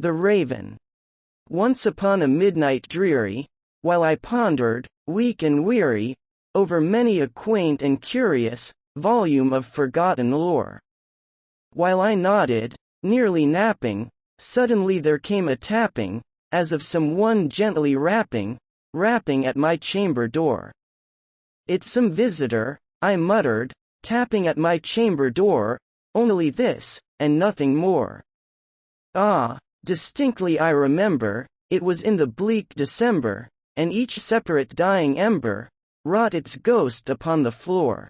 The Raven. Once upon a midnight dreary, while I pondered, weak and weary, over many a quaint and curious volume of forgotten lore. While I nodded, nearly napping, suddenly there came a tapping, as of some one gently rapping at my chamber door. "It's some visitor," I muttered, tapping at my chamber door, "only this, and nothing more." Ah, distinctly I remember, it was in the bleak December, and each separate dying ember wrought its ghost upon the floor.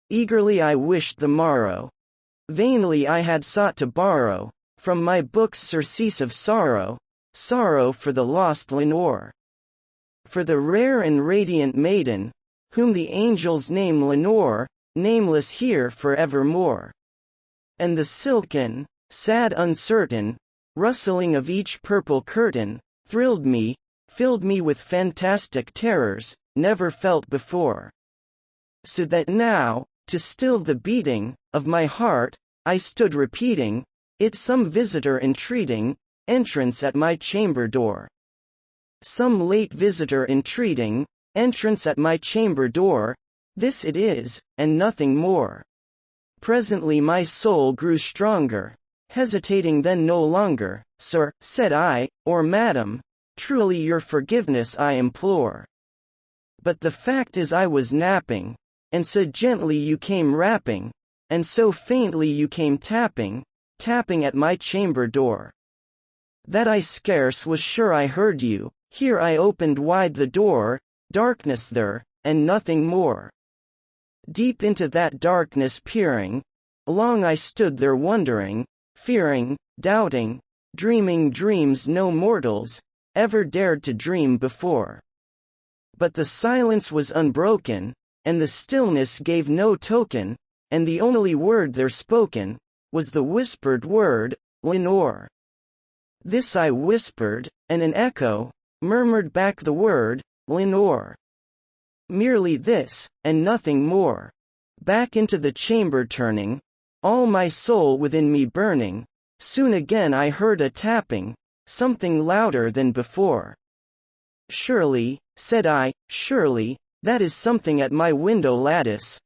Eagerly I wished the morrow. Vainly I had sought to borrow from my book's surcease of sorrow, sorrow for the lost Lenore. For the rare and radiant maiden, whom the angels name Lenore, nameless here for evermore. And the silken, sad uncertain, rustling of each purple curtain, thrilled me, filled me with fantastic terrors, never felt before. So that now, to still the beating of my heart, I stood repeating, "It's some visitor entreating entrance at my chamber door. Some late visitor entreating entrance at my chamber door, this it is, and nothing more." Presently my soul grew stronger, hesitating then no longer. "Sir," said I, "or madam, truly your forgiveness I implore. But the fact is I was napping, and so gently you came rapping, and so faintly you came tapping at my chamber door, that I scarce was sure I heard you. Here I opened wide the door, darkness there, and nothing more. Deep into that darkness peering, long I stood there wondering, fearing, doubting, dreaming dreams no mortals ever dared to dream before. But the silence was unbroken, and the stillness gave no token, and the only word there spoken was the whispered word, Lenore. This I whispered, and an echo murmured back the word, Lenore. Merely this, and nothing more. Back into the chamber turning, all my soul within me burning, soon again I heard a tapping, something louder than before. "Surely," said I, "surely, that is something at my window lattice.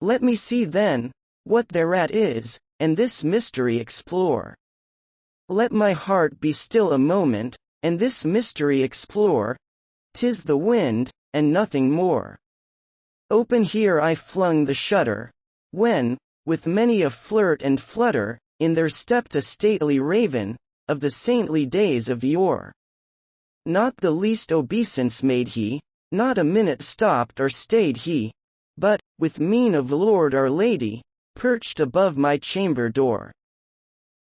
Let me see then, what thereat is, and this mystery explore. Let my heart be still a moment, and this mystery explore. 'Tis the wind, and nothing more." Open here I flung the shutter, when, with many a flirt and flutter, in there stepped a stately raven, of the saintly days of yore. Not the least obeisance made he, not a minute stopped or stayed he, but, with mien of Lord or Lady, perched above my chamber door.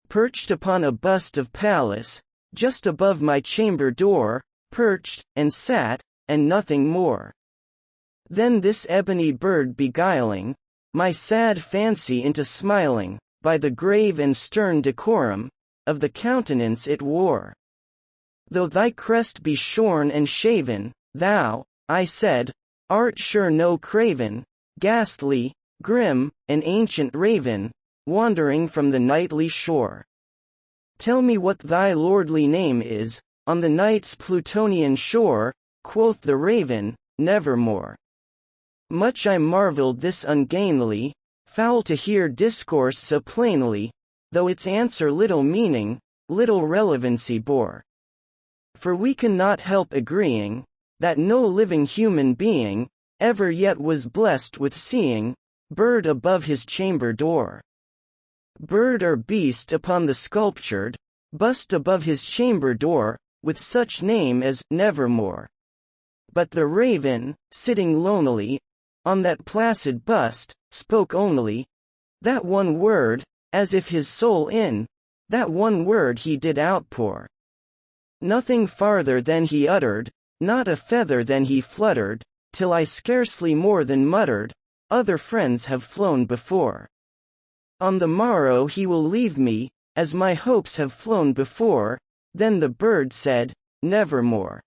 Perched upon a bust of Pallas, just above my chamber door, perched, and sat, and nothing more. Then this ebony bird beguiling my sad fancy into smiling, by the grave and stern decorum of the countenance it wore. "Though thy crest be shorn and shaven, thou," I said, "art sure no craven, ghastly, grim, an ancient raven, wandering from the nightly shore. Tell me what thy lordly name is, on the night's Plutonian shore." Quoth the raven, "Nevermore." Much I marveled this ungainly fowl to hear discourse so plainly, though its answer little meaning, little relevancy bore. For we cannot help agreeing that no living human being ever yet was blessed with seeing bird above his chamber door. Bird or beast upon the sculptured bust above his chamber door, with such name as Nevermore. But the raven, sitting lonely on that placid bust, spoke only that one word, as if his soul in that one word he did outpour. Nothing farther than he uttered, not a feather than he fluttered, till I scarcely more than muttered, "Other friends have flown before. On the morrow he will leave me, as my hopes have flown before." Then the bird said, "Nevermore."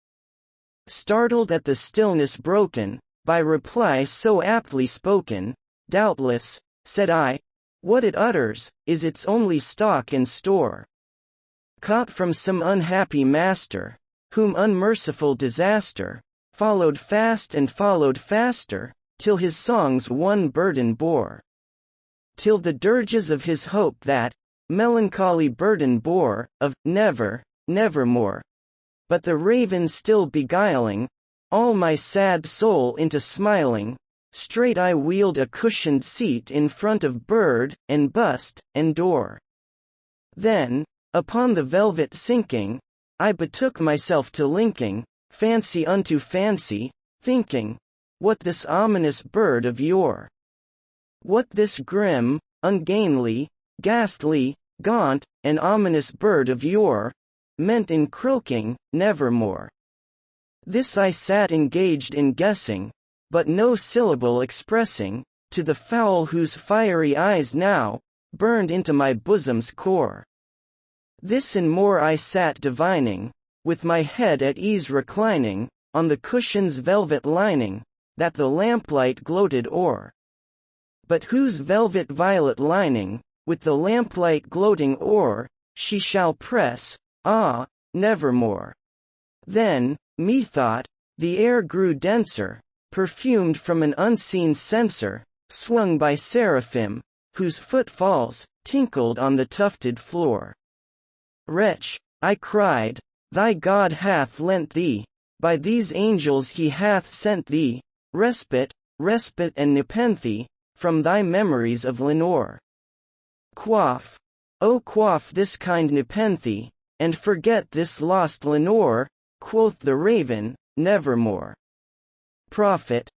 Startled at the stillness broken by reply so aptly spoken, "Doubtless," said I, "what it utters is its only stock and store." caught from some unhappy master, whom unmerciful disaster followed fast and followed faster, till his songs one burden bore. Till the dirges of his hope that melancholy burden bore, of never, nevermore. But the raven still beguiling all my sad soul into smiling, straight I wheeled a cushioned seat in front of bird, and bust, and door. Then, upon the velvet sinking, I betook myself to linking fancy unto fancy, thinking, what this ominous bird of yore? What this grim, ungainly, ghastly, gaunt, and ominous bird of yore meant in croaking, nevermore? This I sat engaged in guessing, but no syllable expressing, to the fowl whose fiery eyes now burned into my bosom's core. This and more I sat divining, with my head at ease reclining, on the cushion's velvet lining, that the lamplight gloated o'er. But whose velvet violet lining, with the lamplight gloating o'er, she shall press, ah, nevermore. Then, methought, the air grew denser, perfumed from an unseen censer, swung by seraphim, whose footfalls tinkled on the tufted floor. Wretch, I cried, thy God hath lent thee, by these angels he hath sent thee, respite, respite and nepenthe, from thy memories of Lenore. Quaff, oh quaff this kind nepenthe, and forget this lost Lenore, quoth the raven, nevermore. Prophet,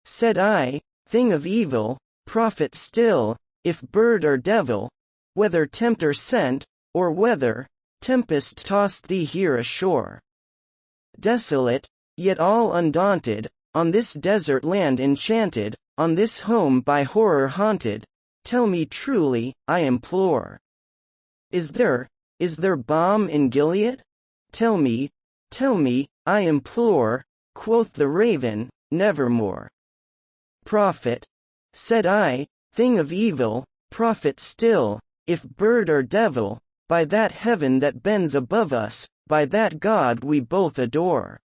said I, thing of evil, prophet still, if bird or devil, whether tempter sent, or whether tempest tossed thee here ashore. Desolate, yet all undaunted, on this desert land enchanted, on this home by horror haunted, tell me truly, I implore. Is there balm in Gilead? Tell me, I implore, quoth the raven, nevermore. Prophet, said I, thing of evil, prophet still, if bird or devil, by that heaven that bends above us, by that God we both adore.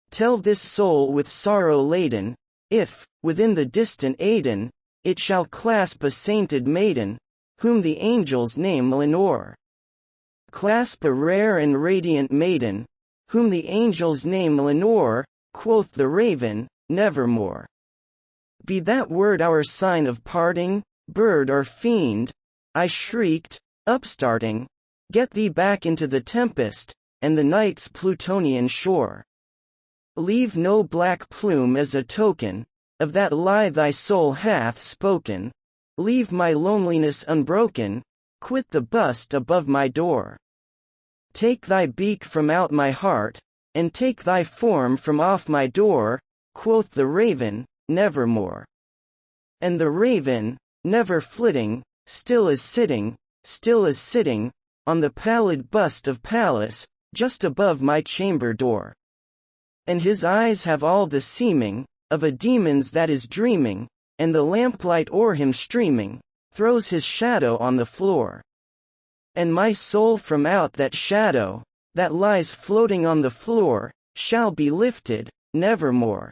Tell this soul with sorrow laden, if, within the distant Aidenn, it shall clasp a sainted maiden, whom the angels name Lenore. Clasp a rare and radiant maiden, whom the angels name Lenore, quoth the raven, nevermore. Be that word our sign of parting, bird or fiend, I shrieked, upstarting, get thee back into the tempest, and the night's Plutonian shore. Leave no black plume as a token of that lie thy soul hath spoken. Leave my loneliness unbroken, quit the bust above my door. Take thy beak from out my heart, and take thy form from off my door, quoth the raven, nevermore. And the raven, never flitting, still is sitting, on the pallid bust of Pallas, just above my chamber door. And his eyes have all the seeming of a demon's that is dreaming, and the lamplight o'er him streaming throws his shadow on the floor. And my soul from out that shadow, that lies floating on the floor, shall be lifted, nevermore.